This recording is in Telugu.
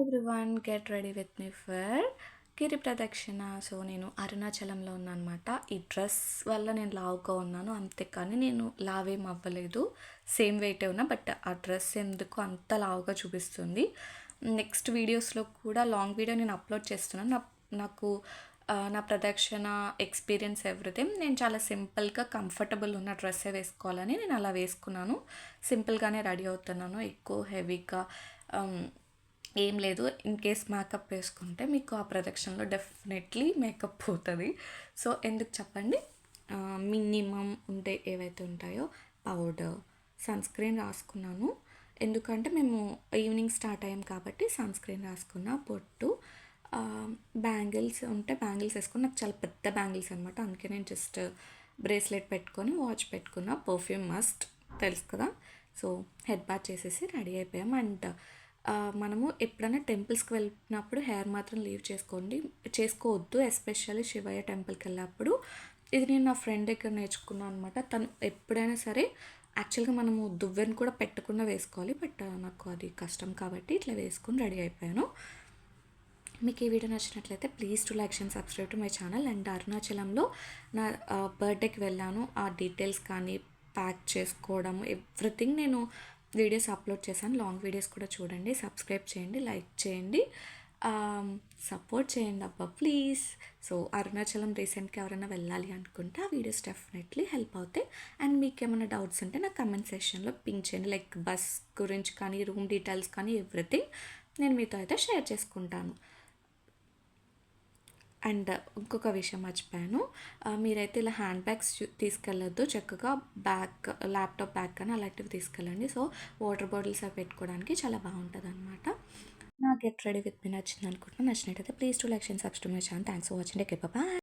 Everyone, get ready with me for Giri Pradakshina. So నేను అరుణాచలంలో ఉన్నానమాట. ఈ డ్రెస్ వల్ల నేను లావుగా ఉన్నాను అంతే, కానీ నేను లావేం అవ్వలేదు. సేమ్ వెయిటే ఉన్నా, బట్ ఆ డ్రెస్ ఎందుకు అంత లావుగా చూపిస్తుంది. నెక్స్ట్ వీడియోస్లో కూడా లాంగ్ వీడియో నేను అప్లోడ్ చేస్తున్నాను. నాకు నా ప్రదక్షిణ ఎక్స్పీరియన్స్ ఎవ్రీథింగ్. నేను చాలా సింపుల్గా కంఫర్టబుల్ ఉన్న డ్రెస్సే వేసుకోవాలని నేను అలా వేసుకున్నాను. సింపుల్గానే రెడీ అవుతున్నాను, ఎక్కువ హెవీగా ఏం లేదు. ఇన్ కేస్ మేకప్ వేసుకుంటే మీకు ఆ ప్రదక్షిణలో డెఫినెట్లీ మేకప్ పోతుంది. సో ఎందుకు చెప్పండి, మినిమం ఉంటే ఏవైతే ఉంటాయో పౌడర్, సన్ స్క్రీన్ రాసుకున్నాను. ఎందుకంటే మేము ఈవినింగ్ స్టార్ట్ అయ్యాం కాబట్టి సన్ స్క్రీన్ రాసుకున్న, పొట్టు, బ్యాంగిల్స్ ఉంటే బ్యాంగిల్స్ వేసుకుని, నాకు చాలా పెద్ద బ్యాంగిల్స్ అనమాట. అందుకే నేను జస్ట్ బ్రేస్లెట్ పెట్టుకొని వాచ్ పెట్టుకున్న. పర్ఫ్యూమ్ మస్ట్, తెలుసు కదా. సో హెడ్ బాత్ చేసేసి రెడీ అయిపోయాం. అండ్ మనము ఎప్పుడైనా టెంపుల్స్కి వెళ్ళినప్పుడు హెయిర్ మాత్రం లీవ్ చేసుకోవద్దు, ఎస్పెషల్లీ శివయ్య టెంపుల్కి వెళ్ళినప్పుడు. ఇది నేను నా ఫ్రెండ్ దగ్గర నేర్చుకున్నాను అనమాట. తను ఎప్పుడైనా సరే యాక్చువల్గా మనము దువ్వెను కూడా పెట్టకుండా వేసుకోవాలి, బట్ నాకు అది కష్టం కాబట్టి ఇట్లా వేసుకొని రెడీ అయిపోయాను. మీకు ఈ వీడియో నచ్చినట్లయితే please to like and subscribe to my channel. And అరుణాచలంలో నా బర్త్డేకి వెళ్ళాను, ఆ డీటెయిల్స్ కానీ ప్యాక్ చేసుకోవడం ఎవ్రీథింగ్ నేను వీడియోస్ అప్లోడ్ చేశాను. లాంగ్ వీడియోస్ కూడా చూడండి, సబ్స్క్రైబ్ చేయండి, లైక్ చేయండి, సపోర్ట్ చేయండి అబ్బా ప్లీజ్. సో అరుణాచలం రీసెంట్గా ఎవరైనా వెళ్ళాలి అనుకుంటే ఆ వీడియోస్ డెఫినెట్లీ హెల్ప్ అవుతాయి. అండ్ మీకు ఏమైనా డౌట్స్ ఉంటే నాకు కమెంట్ సెక్షన్లో పింక్ చేయండి, లైక్ బస్ గురించి కానీ, రూమ్ డీటెయిల్స్ కానీ, ఎవ్రీథింగ్ నేను మీతో అయితే షేర్ చేసుకుంటాను. అండ్ ఇంకొక విషయం మర్చిపోయాను, మీరైతే ఇలా హ్యాండ్ బ్యాగ్స్ తీసుకెళ్ళొద్దు. చక్కగా బ్యాగ్, ల్యాప్టాప్ బ్యాగ్ కానీ అలాంటివి తీసుకెళ్ళండి. సో వాటర్ బాటిల్స్ అవి పెట్టుకోవడానికి చాలా బాగుంటుంది అనమాట. నా గెట్ రెడీ విత్ మీ నచ్చింది అనుకుంటున్నాను. నచ్చినట్టయితే please to like and subscribe my channel. Thanks for watching. Take care, bye.